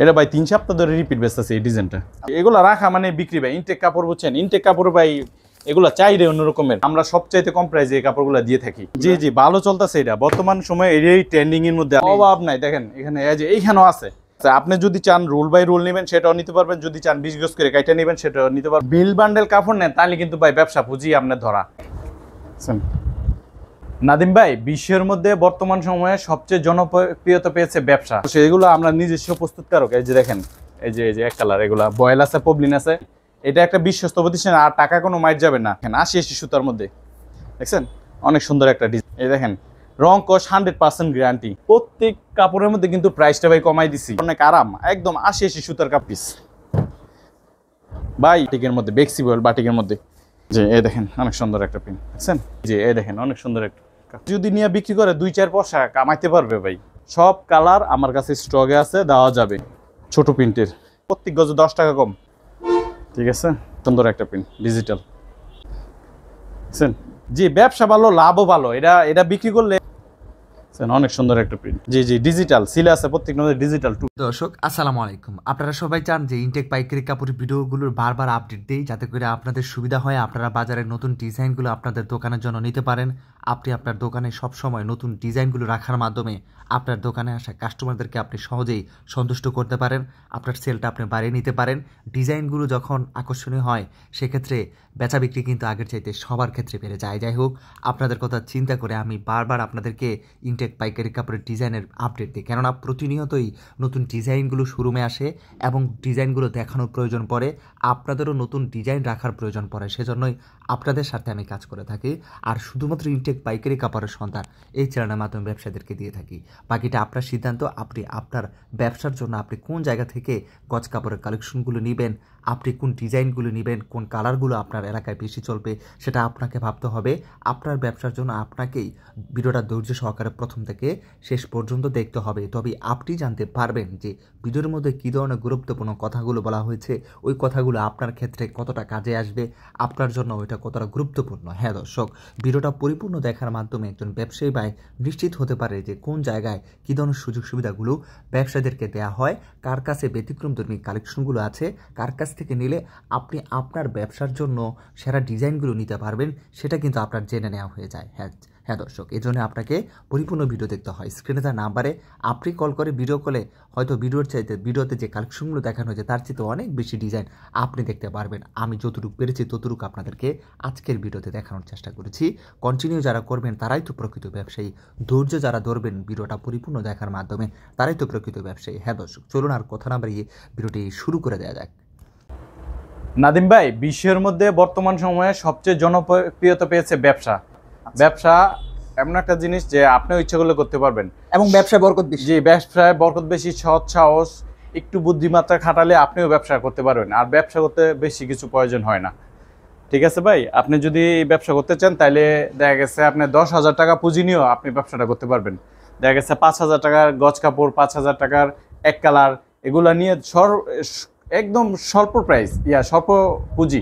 এটা ভাই 3 সপ্তাহ ধরে রিপিট বেচতেছে এই ডিজাইনটা। এগুলা রাখা মানে বিক্রি ভাই। ইনটেক কাপড় বুঝছেন, ইনটেক কাপড় ভাই এগুলা চাইরে অন্য রকমের। আমরা সবচাইতে কম প্রাইসে এই কাপড়গুলা দিয়ে থাকি। জি জি, ভালো চলতেছে এটা বর্তমান সময়ে। এই ট্রেন্ডিং এর মধ্যে অভাব নাই। দেখেন এখানে এই যে এইখানেও আছে। আপনি যদি চান রোল বাই রোল নেবেন সেটাও নিতে পারবেন, যদি চান 20 গজ করে কাইটা নেবেন সেটাও নিতে পারবেন। বিল বান্ডেল কাপড় নেন তাহলে কিন্তু ভাই ব্যবসা পুঁজি আপনার ধরা। নাদিম ভাই, বিশ্বের মধ্যে বর্তমান সময়ে সবচেয়ে জনপ্রিয়তা পেয়েছে ব্যবসা। সেগুলো আমরা নিজস্ব প্রস্তুতকারক। এই যে দেখেন, এই যে এক কালার, এগুলা বয়েল আছে, পবলিন আছে। এটা একটা বিশ্বস্ত প্রতিষ্ঠান, আর টাকা কোনো মাইট যাবে না। 80 সুতার মধ্যে দেখছেন, অনেক সুন্দর একটা ডিজাইন। এই দেখেন, রং কস 100% গ্যারান্টি। প্রত্যেক কাপড়ের মধ্যে কিন্তু প্রাইসটা ভাই কমাই দিছি, অনেক আরাম। একদম 80 সুতার কাপিস ভাই, বাটিকের মধ্যে, বেক্সিবল বাটিকের মধ্যে। যে এই দেখেন, অনেক সুন্দর একটা প্রিন্ট দেখছেন। যে এই দেখেন, অনেক সুন্দর একটা। যদি নিয়ে বিক্রি করে 2-4 পয়সা কামাইতে পারবে ভাই। সব কালার আমার কাছে স্টকে আছে, দেওয়া যাবে। ছোট প্রিন্টের, প্রত্যেক গজে 10 টাকা কম। ঠিক আছে, সুন্দর একটা প্রিন্ট ডিজিটাল দেখছেন। জি, ব্যবসা ভালো, লাভও ভালো। এটা বিক্রি করলে অনেক সুন্দর একটা প্রিন্ট। জি জি, ডিজিটাল সিলে আছে, প্রত্যেকটা ডিজিটাল। দর্শক আসসালামু আলাইকুম। আপনারা সবাই চান যে ইনটেক পাইকারি কাপড়ের ভিডিওগুলোর বারবার আপডেট দেই, যাতে করে আপনাদের সুবিধা হয়, আপনারা বাজারের নতুন ডিজাইনগুলো আপনাদের দোকানের জন্য নিতে পারেন। আপনি আপনার দোকানে সবসময় নতুন ডিজাইনগুলো রাখার মাধ্যমে আপনার দোকানে আসা কাস্টমারদেরকে আপনি সহজেই সন্তুষ্ট করতে পারেন। আপনার সেলটা আপনি বাড়িয়ে নিতে পারেন। ডিজাইনগুলো যখন আকর্ষণীয় হয় সেক্ষেত্রে বেচা বিক্রি কিন্তু আগের চাইতে সবার ক্ষেত্রে বেড়ে যায়। যাই হোক, আপনাদের কথা চিন্তা করে আমি বারবার আপনাদেরকে ইনটেক পাইকারি কাপড়ের ডিজাইনের আপডেট দিই, কেননা প্রতিনিয়তই নতুন ডিজাইনগুলো শোরুমে আসে এবং ডিজাইনগুলো দেখানোর প্রয়োজন পড়ে। আপনাদেরও নতুন ডিজাইন রাখার প্রয়োজন পড়ে, সেজন্যই আপনাদের সাথে আমি কাজ করে থাকি। আর শুধুমাত্র ইনটেক পাইকারি কাপড়ের সন্ধান এই চ্যানেলের মাধ্যমে ব্যবসায়ীদেরকে দিয়ে থাকি। বাকিটা আপনার সিদ্ধান্ত। আপনি আপনার ব্যবসার জন্য আপনি কোন জায়গা থেকে গজ কাপড়ের কালেকশনগুলো নেবেন, আপনি কোন ডিজাইনগুলো নেবেন, কোন কালারগুলো আপনার এলাকায় বেশি চলবে, সেটা আপনাকে ভাবতে হবে। আপনার ব্যবসার জন্য আপনাকেই ভিডিওটা ধৈর্য সহকারে প্রথম থেকে শেষ পর্যন্ত দেখতে হবে, তবে আপনি জানতে পারবেন যে ভিডিওর মধ্যে কী ধরনের গুরুত্বপূর্ণ কথাগুলো বলা হয়েছে, ওই কথাগুলো আপনার ক্ষেত্রে কতটা কাজে আসবে, আপনার জন্য ওইটা কতটা গুরুত্বপূর্ণ। হ্যাঁ দর্শক, ভিডিওটা পরিপূর্ণ দেখার মাধ্যমে একজন ব্যবসায়ী ভাই নিশ্চিত হতে পারে যে কোন জায়গায় কী ধরনের সুযোগ সুবিধাগুলো ব্যবসায়ীদেরকে দেওয়া হয়, কার কাছে ব্যতিক্রমধর্মী কালেকশনগুলো আছে, কার কাছ থেকে নিলে আপনি আপনার ব্যবসার জন্য সেরা ডিজাইনগুলো নিতে পারবেন, সেটা কিন্তু আপনার জেনে নেওয়া হয়ে যায়। হ্যাঁ দর্শক, এই জন্য আপনাকে পরিপূর্ণ ভিডিও দেখতে হয়। স্ক্রিনে তার নাম্বারে আপনি কল করে ভিডিও কলে হয়তো ভিডিওতে যে কালেকশনগুলো দেখানো হয়েছে তার চেয়ে অনেক বেশি ডিজাইন আপনি দেখতে পারবেন। আমি যতটুকু পেরেছি ততটুকু আপনাদেরকে আজকের ভিডিওতে দেখানোর চেষ্টা করেছি। কন্টিনিউ যারা করবেন তারাই তো প্রকৃত ব্যবসায়ী। ধৈর্য যারা ধরবেন ভিডিওটা পরিপূর্ণ দেখার মাধ্যমে তারাই তো প্রকৃত ব্যবসায়ী। হ্যাঁ দর্শক, চলুন আর কথা না বাড়িয়ে ভিডিওটি শুরু করে দেওয়া যাক। নাদিম ভাই, বিশ্বের মধ্যে বর্তমান সময়ে সবচেয়ে জনপ্রিয়তা পেয়েছে ব্যবসা। ব্যবসা এমন একটা জিনিস যে আপনি ইচ্ছা করলে করতে পারবেন, এবং ব্যবসায় বরকত বেশি। জি, ব্যবসায় বরকত বেশি। সৎ সাহস, একটু বুদ্ধিমাত্রা খাটালে আপনিও ব্যবসা করতে পারবেন। আর ব্যবসা করতে বেশি কিছু প্রয়োজন হয় না। ঠিক আছে ভাই, আপনি যদি ব্যবসা করতে চান তাহলে দেখা গেছে আপনি 10,000 টাকা পুঁজি নিয়েও আপনি ব্যবসাটা করতে পারবেন। দেখা গেছে 5,000 টাকার গজ কাপড়, 5,000 টাকার এক কালার, এগুলা নিয়ে একদম স্বল্প প্রাইস, স্বল্প পুঁজি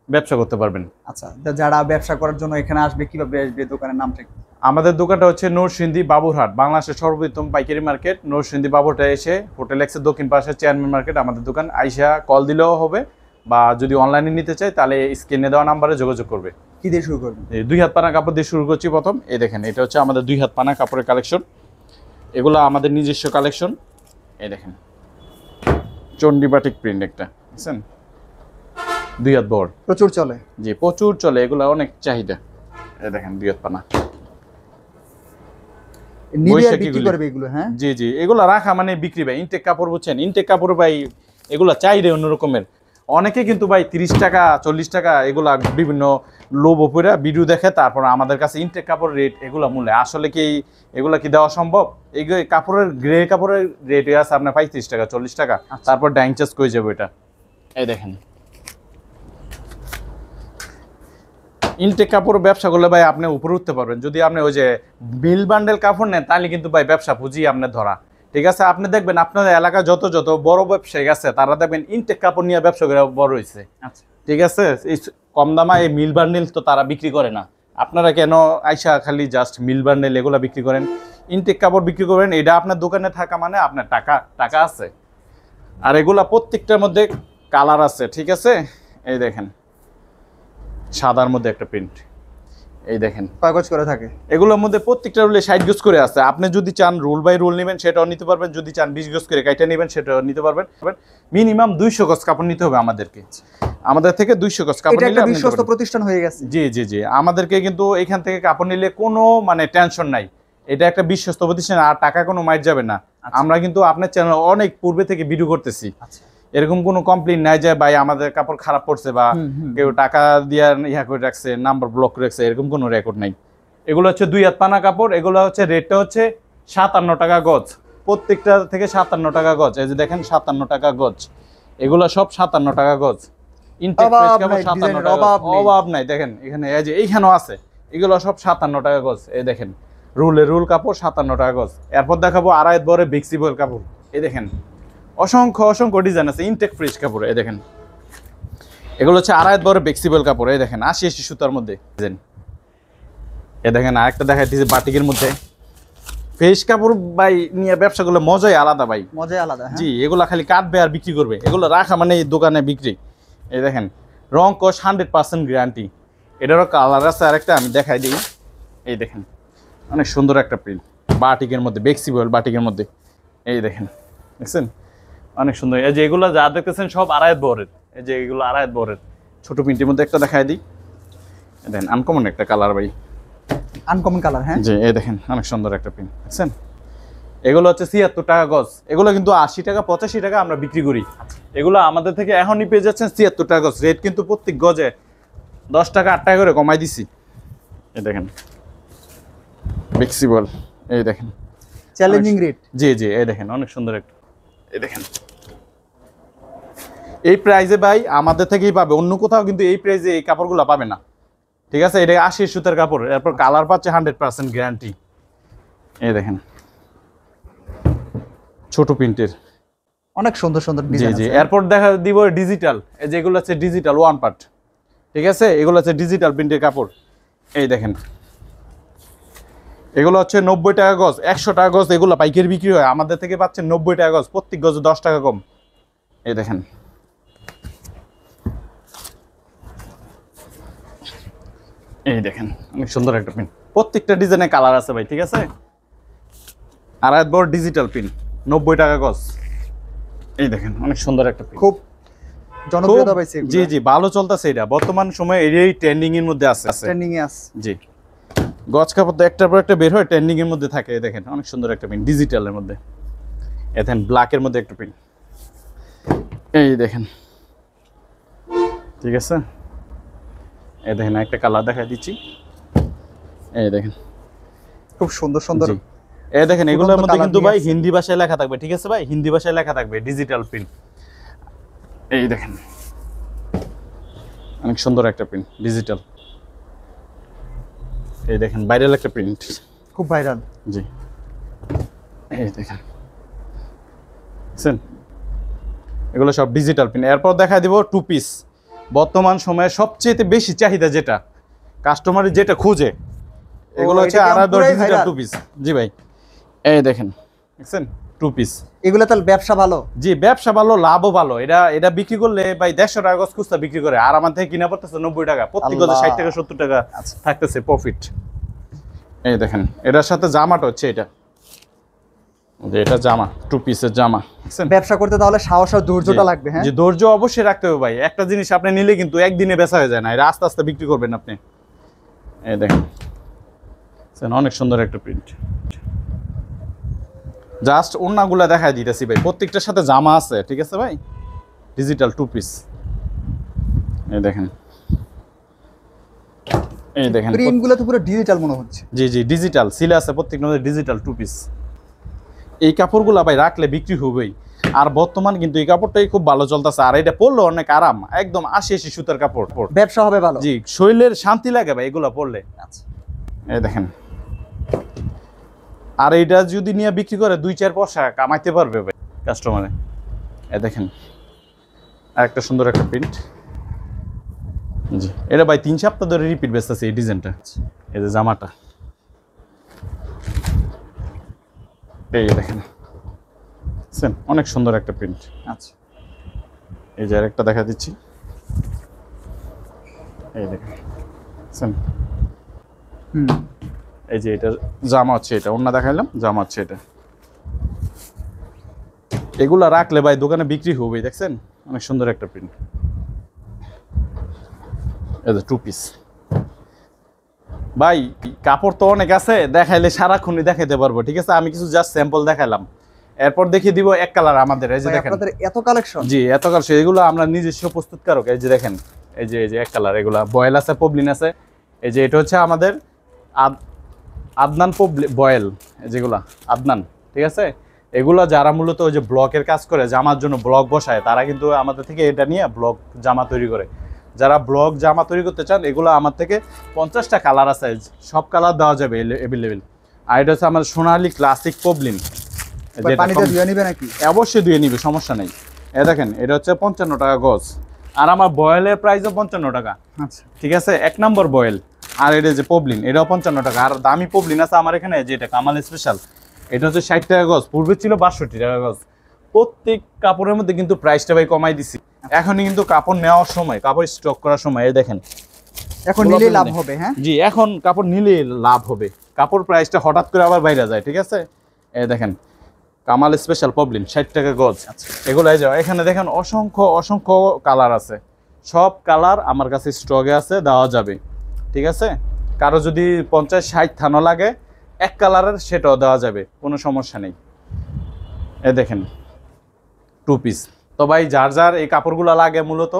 ব্যবসা করতে পারবেন। আচ্ছা, যারা ব্যবসা করার জন্য এখানে আসবে কিভাবে আসবে, দোকানের নামটা? আমাদের দোকানটা হচ্ছে নরসিংদী বাবুরহাট, বাংলাদেশের সর্বোত্তম পাইকারি মার্কেট। নরসিংদী বাবুরহাটে এসে হোটেল এক্সের দক্ষিণ পাশে চেয়ারম্যান মার্কেট আমাদের দোকান। আইসা কল দিলেও হবে, বা যদি অনলাইনে নিতে চাই তাহলে স্ক্রিনে দেওয়া নাম্বারে যোগাযোগ করবে। কি দিয়ে শুরু করবেন? 2 হাত পানা কাপড় দিয়ে শুরু করছি প্রথম। এই দেখেন, এটা হচ্ছে আমাদের 2 হাত পানা কাপড়ের কালেকশন। এগুলো আমাদের নিজস্ব কালেকশন। এই দেখেন, চন্ডী বাটিক প্রিন্ট একটা, বুঝছেন, 2 হাত বড়, প্রচুর চলে। জি, প্রচুর চলে, এগুলো অনেক চাহিদা। এই দেখেন 2 হাত পানা। হ্যাঁ জি জি, এগুলো রাখা মানে বিক্রি ভাই। ইনটেক কাপড় বুঝছেন, ইনটেক কাপড় ভাই এগুলা চাইরে অন্য রকমের। অনেকে কিন্তু ভাই 30 টাকা 40 টাকা এগুলা বিভিন্ন লোভ ওপরে ভিডিও দেখে, তারপর আমাদের কাছে ইনটেক কাপড় রেট এগুলা মূল্যে। আসলে কি এগুলা কি দেওয়া সম্ভব? এই কাপড়ের গ্রে কাপড়ের রেট আছে আপনার 35 টাকা 40 টাকা। তারপর ডাইং চার্জ করে যাবে এটা। এই দেখেন, ইনটেক কাপড় ব্যবসা করলে ভাই আপনি উপরে উঠতে পারবেন। যদি আপনি ওই যে বিল বান্ডেল কাপড় নেন তাহলে কিন্তু ভাই ব্যবসা পুঁজি আপনার ধরা। ঠিক আছে, আপনি দেখবেন আপনাদের এলাকায় যত বড় ব্যবসায়ী আছে তারা দেখবেন ইনটেক কাপড় নিয়ে ব্যবসা করে বড় হয়েছে। আচ্ছা, ঠিক আছে, এই কম দামা এই মিল বান্ডেল তো তারা বিক্রি করে না। আপনারা কেন আইসা খালি জাস্ট মিল বান্ডেল এগুলো বিক্রি করেন? ইনটেক কাপড় বিক্রি করেন, এটা আপনার দোকানে থাকা মানে আপনার টাকা আছে। আর এগুলা প্রত্যেকটার মধ্যে কালার আছে, ঠিক আছে? এই দেখেন সাদার মধ্যে একটা প্রিন্ট, এই দেখেন কয় গজ করে থাকে? এগুলোর মধ্যে প্রত্যেকটা রুলে 60 গজ করে আছে। আপনি যদি চান রুল বাই রুল নেবেন সেটাও নিতে পারবেন, যদি চান 20 গজ করে কাইটা নেবেন সেটাও নিতে পারবেন। মিনিমাম 200 গজ কাপড় নিতে হবে আমাদেরকে, আমাদের থেকে 200 গজ কাপড় এটা নিলে একটা আপনি বিশ্বস্ত প্রতিষ্ঠান হয়ে গেছে। জি জি জি, আমাদেরকে কিন্তু এখান থেকে কাপড় নিলে কোনো মানে টেনশন নাই, এটা একটা বিশ্বস্ত প্রতিষ্ঠান, আর টাকা কোনো মাইর যাবে না। আমরা কিন্তু আপনার চ্যানেল অনেক পূর্বে থেকে ভিডিও করতেছি, এরকম কোনো কমপ্লেইন নাই যে ভাই আমাদের কাপড় খারাপ পড়ছে বা কেউ টাকা দিয়ে ইয়া করে রাখছে, নাম্বার ব্লক করে রাখছে, এরকম কোনো রেকর্ড নাই। এগুলো হচ্ছে 2 হাত পানা কাপড়, এগুলো হচ্ছে রেটটা হচ্ছে 57 টাকা গজ, প্রত্যেকটা থেকে 57 টাকা গজ। এই যে দেখেন 57 টাকা গজ, এগুলো সব 57 টাকা গজ। ইনটেক প্রাইস কাপড় 57 টাকা, অভাব নাই। দেখেন এখানে এই যে এইখানেও আছে, এগুলো সব 57 টাকা গজ। এই দেখেন রুল কাপড় 57 টাকা গজ। এরপর দেখাবো আড়াই বরে ফ্লেক্সিবল কাপড়, এই দেখেন অসংখ্য ডিজাইন আছে ইনটেক ফ্রেশ কাপড়। এই দেখেন এগুলো হচ্ছে আড়াই বরে ফ্লেক্সিবল কাপড়, এই দেখেন 80 সুতার মধ্যে। এই দেখেন আরেকটা দেখাই দিয়েছে বাটিকের মধ্যে ফ্রেশ কাপড়। ভাই নিয়ে ব্যবসাগুলো মজাই আলাদা ভাই, মজাই আলাদা। জি, এগুলো খালি কাটবে আর বিক্রি করবে, এগুলো রাখা মানে এই দোকানে বিক্রি। এই দেখেন রং কস 100% গ্যারান্টি। এটারও কালার আছে আরেকটা, আমি দেখাই দিই। এই দেখেন অনেক সুন্দর একটা প্রিন্ট বাটিকের মধ্যে, ফ্লেক্সিবল বাটিকের মধ্যে। এই দেখেন দেখছেন অনেক সুন্দর। এই যে এগুলো যা দেখতেছেন সব আড়াই বরের, এই যে এগুলো আড়াই বরের। ছোট প্রিন্টের মধ্যে একটা দেখাই দিই, দেখেন আনকমন একটা কালার ভাই, আনকমন কালার। হ্যাঁ, যে এই দেখেন অনেক সুন্দর একটা প্রিন্ট দেখছেন। এগুলো হচ্ছে 76 টাকা গজ, এগুলো কিন্তু 80 টাকা 85 টাকা আমরা বিক্রি করি। এগুলো আমাদের থেকে এখনই পেয়ে যাচ্ছেন 76 টাকা গজ। রেট কিন্তু প্রত্যেক গজে 10 টাকা 8 টাকা করে কমাই দিছি। এই দেখেন ফ্লেক্সিবল, এই দেখেন চ্যালেঞ্জিং রেট। জি জি, এই দেখেন অনেক সুন্দর একটা, এই দেখেন এই প্রাইজে ভাই আমাদের থেকেই পাবে, অন্য কোথাও কিন্তু এই প্রাইজে এই কাপড়গুলো পাবে না, ঠিক আছে? এটা 80 সুতার কাপড়, এরপর কালার পাচ্ছে 100% গ্যারান্টি। এই দেখেন ছোট প্রিন্টের, অনেক সুন্দর জি ডিজাইন জি। আছে। এরপর দেখা দিব ডিজিটাল, এই যে এগুলো হচ্ছে ডিজিটাল ওয়ান পার্ট, ঠিক আছে? এগুলো হচ্ছে ডিজিটাল প্রিন্টের কাপড়। এই দেখেন এগুলো হচ্ছে 90 টাকা গজ, 100 টাকা গজ এগুলো পাইকারি বিক্রি হয়, আমাদের থেকে পাচ্ছেন 90 টাকা গজ, প্রত্যেক গজে 10 টাকা কম। এই দেখেন এই দেখেন অনেক সুন্দর একটা প্রিন্ট, প্রত্যেকটা ডিজাইনে কালার আছে ভাই, ঠিক আছে? আর একবার ডিজিটাল প্রিন্ট 90 টাকা গজ। এই দেখেন অনেক সুন্দর একটা প্রিন্ট, খুব জনপ্রিয়তা পাইছে এগুলো। জি জি, ভালো চলতেছে, এটা বর্তমান সময়ে এই ট্রেন্ডিং এর মধ্যে আছে। ট্রেন্ডিং এ আছে। জি, গজ কাপড় তো একটার পর একটা বের হয়, ট্রেন্ডিং এর মধ্যে থাকে। এই দেখেন অনেক সুন্দর একটা প্রিন্ট ডিজিটালের মধ্যে, এই দেখেন ব্ল্যাকের মধ্যে একটা প্রিন্ট, এই দেখেন, ঠিক আছে? এই দেখেন একটা কালার দেখা দিচ্ছি, এই দেখেন খুব সুন্দর। জি, এই দেখেন এগুলোর মধ্যে colour কিন্তু নিয়ে ভাই আসছে। হিন্দি ভাষায় লেখা থাকবে, ঠিক আছে ভাই? হিন্দি ভাষায় লেখা থাকবে, ডিজিটাল প্রিন্ট। এই দেখেন অনেক সুন্দর একটা প্রিন্ট ডিজিটাল। এই দেখেন ভাইরাল একটা প্রিন্ট, খুব ভাইরাল। জি, এই দেখেন এগুলো সব ডিজিটাল প্রিন্ট। এরপর দেখা দিব টু পিস, বর্তমান সময়ে সবচেয়ে বেশি চাহিদা, যেটা কাস্টমারের যেটা খুঁজে, এগুলো হচ্ছে এটা কি আড়াই পুরাই ডিজিটাল viral? Two piece. জি ভাই, এই দেখেন দেখছেন টু পিস। এগুলো তাহলে ব্যবসা ভালো। জি, ব্যবসা ভালো, লাভও ভালো। এটা বিক্রি করলে ভাই 150 টাকা গজ খুচরা বিক্রি করে, আর আমার থেকে কিনা পড়তেছে 90 টাকা, প্রত্যেক গজে 60 টাকা 70 টাকা থাকতেছে প্রফিট। এই দেখেন এটার সাথে জামাটা হচ্ছে এটা, যে এটা জামা, টু পিসের জামা, দেখছেন? ব্যবসা করতে তাহলে সাহস আর ধৈর্যটা লাগবে। হ্যাঁ, যে ধৈর্য অবশ্যই রাখতে হবে ভাই, একটা জিনিস আপনি নিলে কিন্তু একদিনে বেচা হয়ে যায় না, এটা আস্তে আস্তে বিক্রি করবেন আপনি। এই দেখেন অনেক সুন্দর একটা প্রিন্ট, জাস্ট ওড়নাগুলা দেখাই দিতেছি ভাই, প্রত্যেকটার সাথে জামা আছে, ঠিক আছে ভাই? ডিজিটাল টু পিস, এই দেখেন এই দেখেন প্রিন্টগুলো তো পুরো ডিজিটাল মনে হচ্ছে। জি জি, ডিজিটাল সিলে আছে প্রত্যেকটা মধ্যে, ডিজিটাল টু পিস। এই কাপড়গুলা ভাই রাখলে বিক্রি হবেই, আর বর্তমান কিন্তু এই কাপড়টাই খুব ভালো চলতেছে, আর এটা পরলে অনেক আরাম, একদম 80 সুতার কাপড়। ব্যবসা হবে ভালো। জি, শরীরের শান্তি লাগে ভাই এগুলা পরলে। আচ্ছা, এই দেখেন, আর এইটা যদি নিয়ে বিক্রি করে 2-4 পয়সা কামাইতে পারবে ভাই কাস্টমারে। এই দেখেন আরেকটা সুন্দর একটা প্রিন্ট, জি, এটা ভাই 3 সপ্তাহ ধরে রিপিট বেচতেছে এই ডিজাইনটা। এই যে জামাটা, এই দেখেন দেখছেন অনেক সুন্দর একটা প্রিন্ট। আচ্ছা, এই যে আরেকটা দেখা দিচ্ছি, এই দেখেন দেখছেন, এই যে এটা জামা হচ্ছে, এটা ওন্না দেখাইলাম, জামা হচ্ছে এটা। এগুলা রাখলে ভাই দোকানে বিক্রি হবে, দেখছেন অনেক সুন্দর একটা প্রিন্ট। এই যে 2 পিস ভাই, কাপড় তো অনেক আছে, দেখাইলে সারাক্ষণই দেখাইতে পারবো, ঠিক আছে। আমি কিছু জাস্ট স্যাম্পল দেখাইলাম, এরপর দেখিয়ে দিব এক কালার আমাদের। এই যে দেখেন আপনাদের এত কালেকশন। জি, এত কালেকশন, এগুলো আমরা নিজস্ব প্রস্তুতকারক। এই যে দেখেন, এই যে এক কালার, এগুলা বয়েল আছে, পবলিন আছে। এই যে এটা হচ্ছে আমাদের আদনান বয়েল, যেগুলা আদনান, ঠিক আছে। এগুলো যারা মূলত ওই যে ব্লকের কাজ করে, জামার জন্য ব্লক বসায়, তারা কিন্তু আমাদের থেকে এটা নিয়ে ব্লক জামা তৈরি করে। যারা ব্লক জামা তৈরি করতে চান, এগুলো আমার থেকে 50টা কালার আছে, সব কালার দেওয়া যাবে অ্যাভেলেবেল। আর এটা হচ্ছে আমাদের সোনালী ক্লাসিক পবলিন। পানিতে ধুয়ে নিবে নাকি? অবশ্যই ধুয়ে নিবে, সমস্যা নেই। এ দেখেন, এটা হচ্ছে 55 টাকা গজ, আর আমার বয়েলের প্রাইসও 55 টাকা। আচ্ছা, ঠিক আছে, 1 নম্বর বয়েল। আর এটা যে পবলিন, এটাও 55 টাকা। আর দামি পবলিন আছে আমার এখানে, যেটা কামাল স্পেশাল, এটা হচ্ছে 60 টাকা গজ, পূর্বে ছিল 62 টাকা গজ। প্রত্যেক কাপড়ের মধ্যে কিন্তু প্রাইসটা ভাই কমাই দিছি। এখনই কিন্তু কাপড় নেওয়ার সময়, কাপড় স্টক করার সময়, এই দেখেন এখন নিলে লাভ হবে। হ্যাঁ জি, এখন কাপড় নিলে লাভ হবে, কাপড় প্রাইসটা হঠাৎ করে আবার বাইরে যায়, ঠিক আছে। এই দেখেন কামাল স্পেশাল পবলিন 60 টাকা গজ। এগুলাই যাও, এখানে দেখেন অসংখ্য অসংখ্য কালার আছে, সব কালার আমার কাছে স্টকে আছে, দেওয়া যাবে, ঠিক আছে। কারো যদি 50-60 থানো লাগে এক কালারের, সেটাও দেওয়া যাবে, কোনো সমস্যা নেই। এ দেখেন 2 পিস। তো ভাই যার যার এই কাপড়গুলো লাগে, মূলত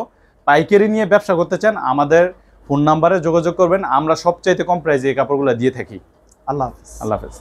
পাইকারি নিয়ে ব্যবসা করতে চান, আমাদের ফোন নাম্বারে যোগাযোগ করবেন, আমরা সবচাইতে কম প্রাইসে এই কাপড়গুলো দিয়ে থাকি। আল্লাহ হাফেজ। আল্লাহ হাফেজ।